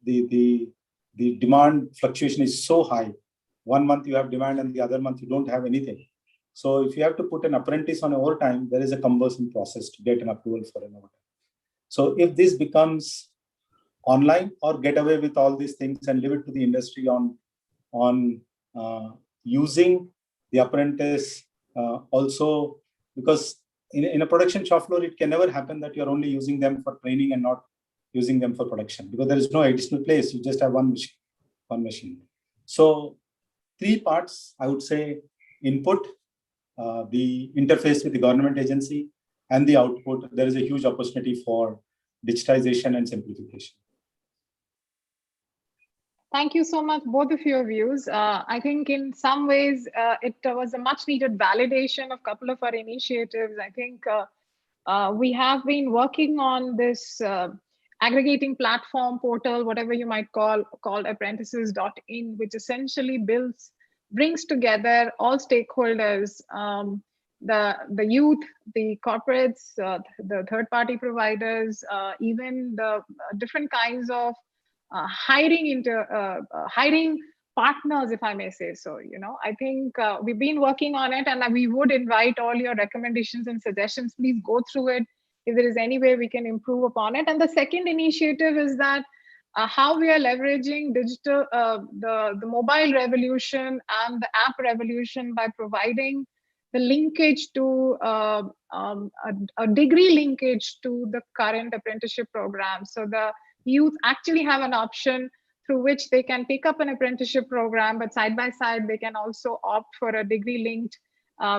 The demand fluctuation is so high. 1 month you have demand and the other month you don't have anything. So if you have to put an apprentice on overtime, there is a cumbersome process to get an approval for an overtime. So if this becomes online, or get away with all these things and leave it to the industry on using the apprentice also, because in a production shop floor, it can never happen that you're only using them for training and not using them for production, because there is no additional place. You just have one machine. So 3 parts, I would say: input, the interface with the government agency, and the output. There is a huge opportunity for digitization and simplification. Thank you so much, both of your views. I think in some ways it was a much needed validation of a couple of our initiatives. I think we have been working on this aggregating platform portal, whatever you might call, called Apprentices.in, which essentially brings together all stakeholders, the youth, the corporates, the third-party providers, even the different kinds of hiring partners, if I may say so. I think we've been working on it, and we would invite all your recommendations and suggestions. Please go through it if there is any way we can improve upon it. And the second initiative is that how we are leveraging digital, the mobile revolution and the app revolution by providing the linkage to a degree linkage to the current apprenticeship program. So the youth actually have an option through which they can pick up an apprenticeship program, but side by side, they can also opt for a degree linked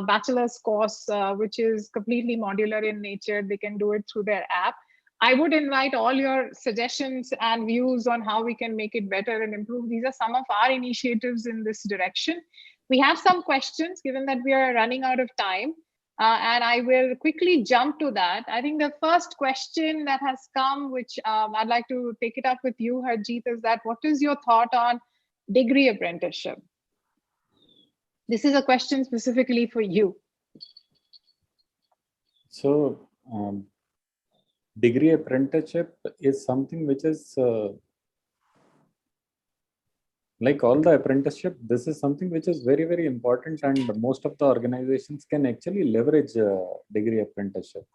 bachelor's course, which is completely modular in nature. They can do it through their app. I would invite all your suggestions and views on how we can make it better and improve. These are some of our initiatives in this direction. We have some questions, given that we are running out of time. And I will quickly jump to that. I think the first question that has come, which I'd like to take it up with you, Harjeet, is that what is your thought on degree apprenticeship? This is a question specifically for you. So degree apprenticeship is something which is like all the apprenticeship. This is something which is very, very important, and most of the organizations can actually leverage degree apprenticeship.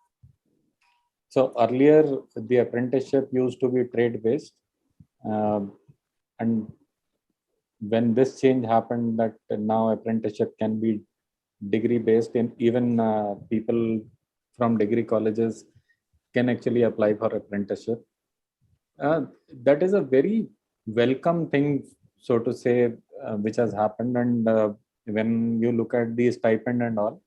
So earlier, the apprenticeship used to be trade based, and when this change happened, that now apprenticeship can be degree based, and even people from degree colleges can actually apply for apprenticeship. That is a very welcome thing, so to say, which has happened. And when you look at the stipend and all,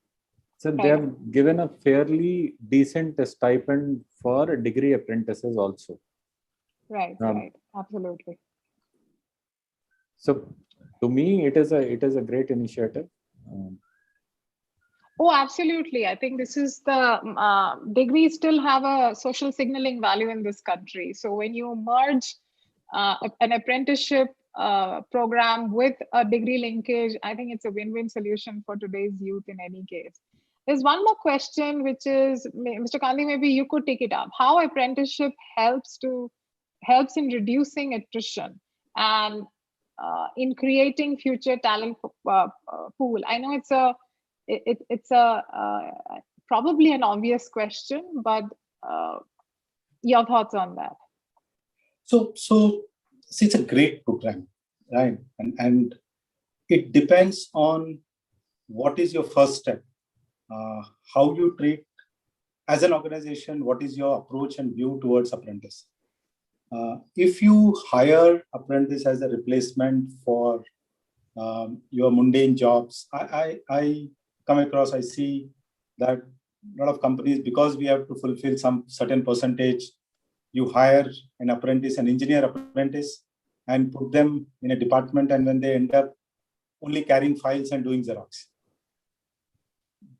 so they have given a fairly decent stipend for degree apprentices also. Right, right, absolutely. So to me, it is a great initiative. Oh, absolutely. I think this is the degrees still have a social signaling value in this country. So when you merge an apprenticeship program with a degree linkage, I think it's a win-win solution for today's youth in any case. There's one more question, which is, Mr. Gandhi, maybe you could take it up. How apprenticeship helps in reducing attrition and in creating future talent pool? I know it's probably an obvious question, but your thoughts on that? So see, it's a great program, right? And it depends on what is your first step, how you treat as an organization, what is your approach and view towards apprentice. If you hire apprentice as a replacement for your mundane jobs, I come across, I see that a lot of companies, because we have to fulfill some certain percentage, you hire an apprentice, an engineer apprentice, and put them in a department, and when they end up only carrying files and doing Xerox,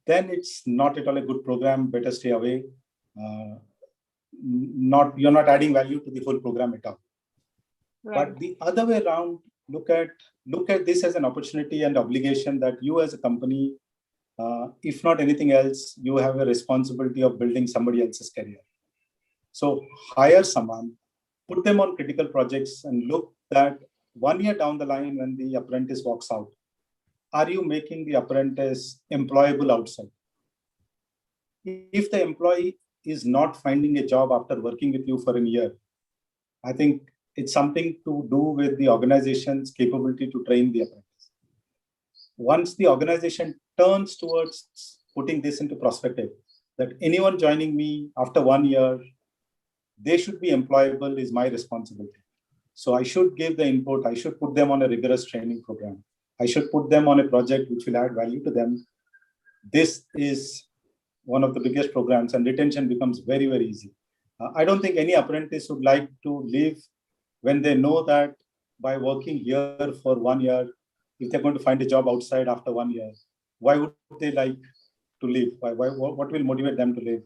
then it's not at all a good program. Better stay away. You're not adding value to the whole program at all. Right. But the other way around, look at this as an opportunity and obligation that you as a company, if not anything else, you have a responsibility of building somebody else's career. So hire someone, put them on critical projects, and look that 1 year down the line when the apprentice walks out, are you making the apprentice employable outside? If the employee is not finding a job after working with you for a year, I think it's something to do with the organization's capability to train the apprentice. Once the organization turns towards putting this into perspective, that anyone joining me after 1 year, they should be employable is my responsibility. So I should give the input. I should put them on a rigorous training program. I should put them on a project which will add value to them. This is one of the biggest programs, and retention becomes very, very easy. I don't think any apprentice would like to leave when they know that by working here for 1 year, if they're going to find a job outside after 1 year, why would they like to leave? What will motivate them to leave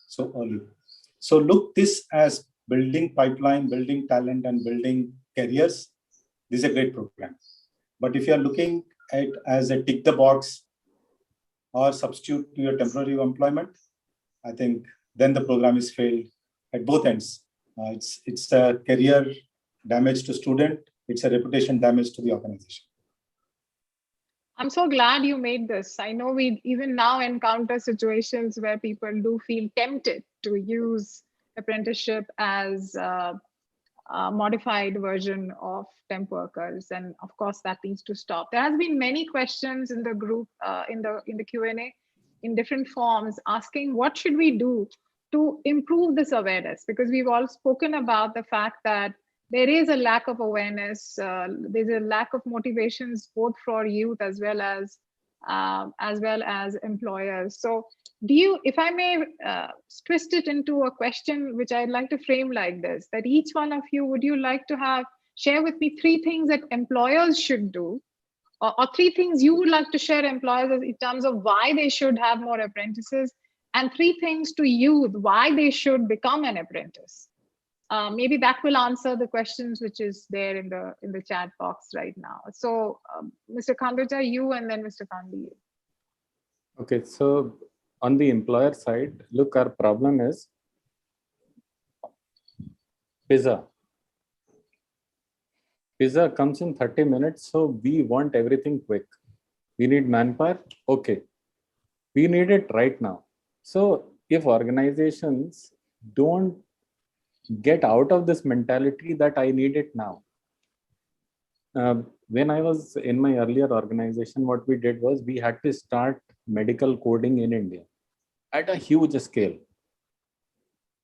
so early? So look this as building pipeline, building talent, and building careers. This is a great program. But if you're looking at as a tick the box or substitute to your temporary employment, I think then the program is failed at both ends. It's a career damage to student. It's a reputation damage to the organization. I'm so glad you made this. I know we even now encounter situations where people do feel tempted to use apprenticeship as a modified version of temp workers, and of course that needs to stop. There has been many questions in the group, in the Q&A, in different forms, asking what should we do to improve this awareness, because we've all spoken about the fact that there is a lack of awareness. There's a lack of motivations both for youth as well as employers. So do you, if I may twist it into a question which I'd like to frame like this, that each one of you, would you like to share with me 3 things that employers should do, or 3 things you would like to share employers in terms of why they should have more apprentices, and 3 things to youth why they should become an apprentice? Maybe that will answer the questions which is there in the chat box right now. So Mr. Khandeja, you, and then Mr. Kandi. Okay, so on the employer side, look, our problem is pizza. Pizza comes in 30 minutes, so we want everything quick. We need manpower. Okay. We need it right now. So if organizations don't get out of this mentality that I need it now. When I was in my earlier organization, what we did was we had to start medical coding in India at a huge scale.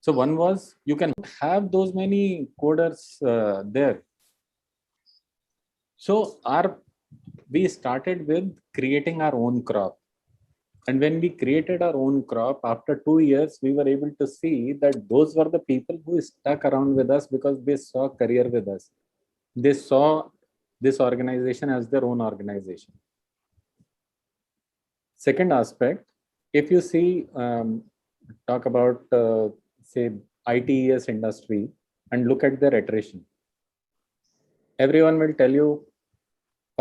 So one was you can have those many coders there. So we started with creating our own crop. And when we created our own crop, after 2 years, we were able to see that those were the people who stuck around with us because they saw career with us. They saw this organization as their own organization. Second aspect, if you see, talk about, say, ITES industry and look at their attrition. Everyone will tell you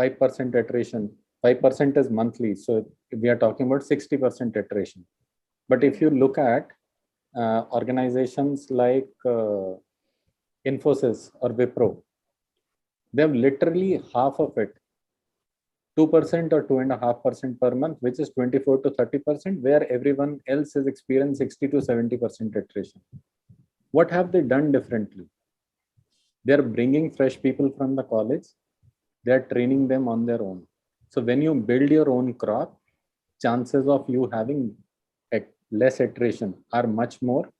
5% attrition. 5% is monthly. So we are talking about 60% attrition. But if you look at organizations like Infosys or Wipro, they have literally half of it, 2% or 2.5% per month, which is 24 to 30%, where everyone else has experienced 60 to 70% attrition. What have they done differently? They're bringing fresh people from the college. They're training them on their own. So when you build your own crop, chances of you having less attrition are much more.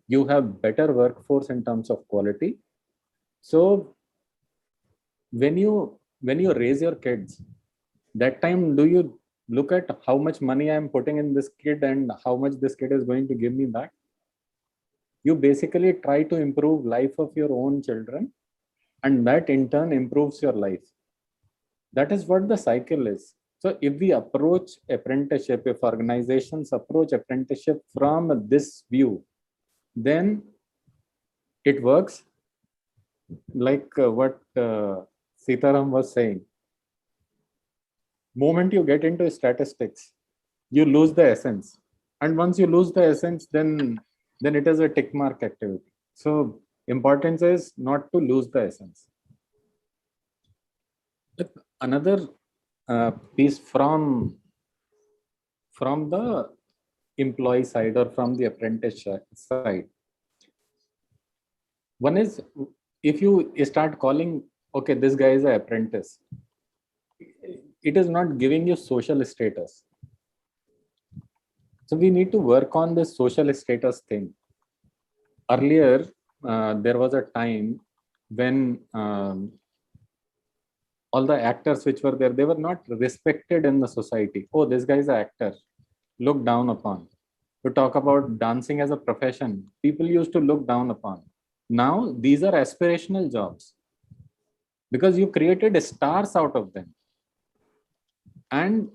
You have better workforce in terms of quality. So when you raise your kids, that time, do you look at how much money I'm putting in this kid and how much this kid is going to give me back? You basically try to improve life of your own children, and that in turn improves your life. That is what the cycle is. So if we approach apprenticeship, if organizations approach apprenticeship from this view, then it works like what Sitaram was saying. Moment you get into statistics, you lose the essence. And once you lose the essence, then it is a tick mark activity. So importance is not to lose the essence. Another piece from the employee side or from the apprentice side. One is, if you start calling, okay, this guy is an apprentice, it is not giving you social status. So we need to work on this social status thing. Earlier, there was a time when all the actors which were there, they were not respected in the society. Oh, this guy is an actor, looked down upon. To talk about dancing as a profession, people used to look down upon. Now, these are aspirational jobs because you created stars out of them. And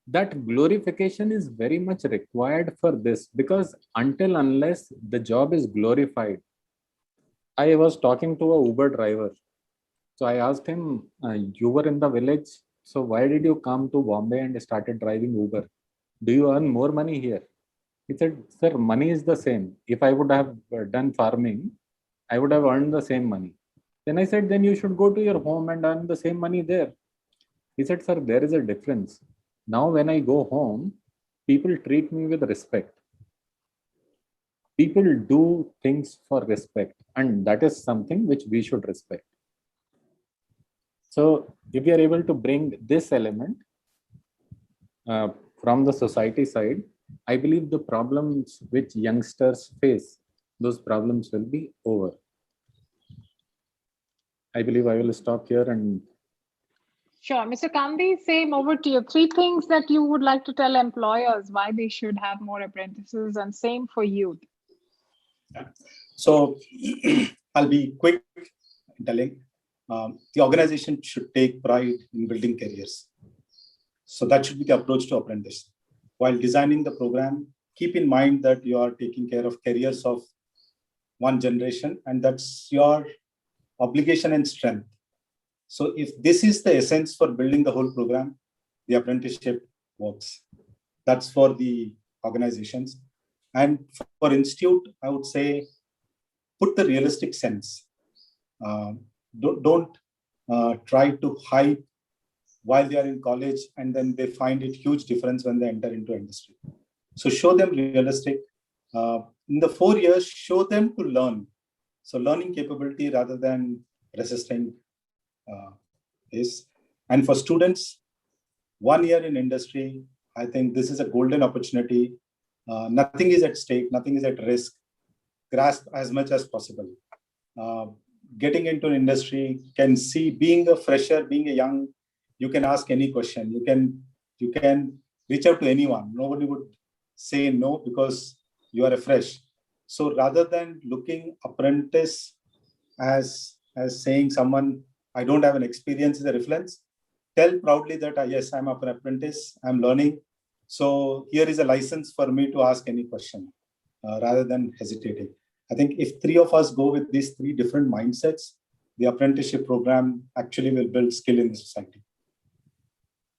that glorification is very much required for this, because unless the job is glorified. I was talking to a Uber driver. So I asked him, you were in the village, so why did you come to Bombay and started driving Uber? Do you earn more money here? He said, sir, money is the same. If I would have done farming, I would have earned the same money. Then I said, then you should go to your home and earn the same money there. He said, sir, there is a difference. Now when I go home, people treat me with respect. People do things for respect, and that is something which we should respect. So if we are able to bring this element from the society side, I believe the problems which youngsters face, those problems will be over. I believe I will stop here and. Sure. Mr. Kandi, same over to you. 3 things that you would like to tell employers why they should have more apprentices, and same for youth. So I'll be quick in telling. The organization should take pride in building careers. So that should be the approach to apprentice. While designing the program, keep in mind that you are taking care of careers of one generation, and that's your obligation and strength. So if this is the essence for building the whole program, the apprenticeship works. That's for the organizations. And for institute, I would say, put the realistic sense. Don't try to hype while they are in college, and then they find it huge difference when they enter into industry. So show them realistic. In the 4 years, show them to learn. So learning capability rather than resisting is. And for students, 1 year in industry, I think this is a golden opportunity. Nothing is at stake, nothing is at risk. Grasp as much as possible. Getting into an industry, can see, being a fresher, being a young, you can ask any question. You can reach out to anyone. Nobody would say no because you are a fresh. So rather than looking apprentice as saying someone, I don't have an experience as a reference, tell proudly that yes, I'm an apprentice, I'm learning. So here is a license for me to ask any question rather than hesitating. I think if 3 of us go with these 3 different mindsets, the apprenticeship program actually will build skill in the society.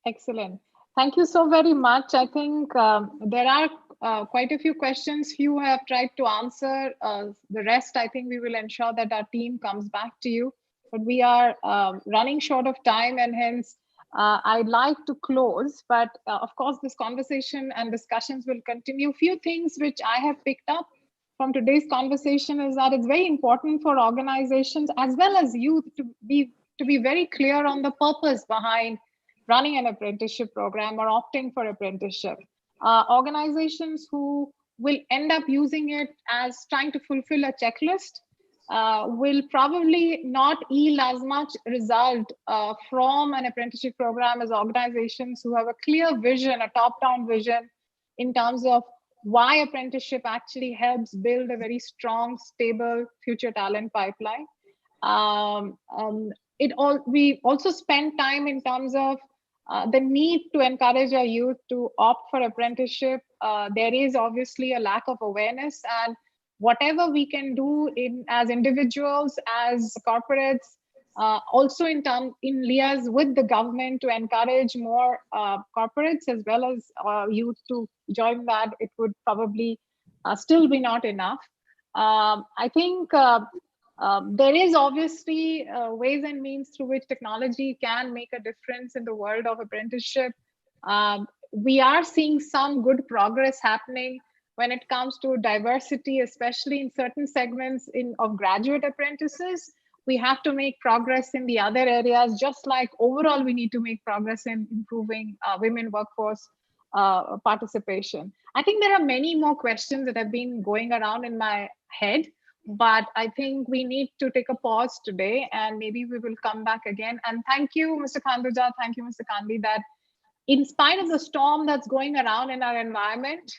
Excellent. Thank you so very much. I think there are quite a few questions you have tried to answer. The rest, I think we will ensure that our team comes back to you. But we are running short of time, and hence I'd like to close. But of course, this conversation and discussions will continue. Few things which I have picked up from today's conversation is that it's very important for organizations as well as youth to be very clear on the purpose behind running an apprenticeship program or opting for apprenticeship. Organizations who will end up using it as trying to fulfill a checklist will probably not yield as much result from an apprenticeship program as organizations who have a clear vision, a top-down vision in terms of why apprenticeship actually helps build a very strong, stable future talent pipeline. We also spend time in terms of the need to encourage our youth to opt for apprenticeship. There is obviously a lack of awareness, and whatever we can do as individuals, as corporates, also in liaise with the government to encourage more corporates as well as youth to join that, it would probably still be not enough. I think there is obviously ways and means through which technology can make a difference in the world of apprenticeship. We are seeing some good progress happening when it comes to diversity, especially in certain segments of graduate apprentices. We have to make progress in the other areas, just like overall we need to make progress in improving women workforce participation. I think there are many more questions that have been going around in my head, but I think we need to take a pause today, and maybe we will come back again. And thank you, Mr. Khanduja, thank you, Mr. Kandi, that in spite of the storm that's going around in our environment,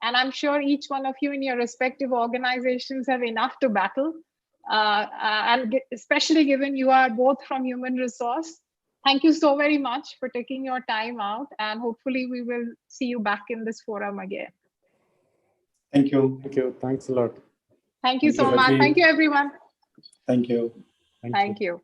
and I'm sure each one of you in your respective organizations have enough to battle, and especially given you are both from human resource. Thank you so very much for taking your time out, and hopefully we will see you back in this forum again. Thank you. Thank you. Thanks a lot. Thank you so much. Thank you, everyone. Thank you. Thank you.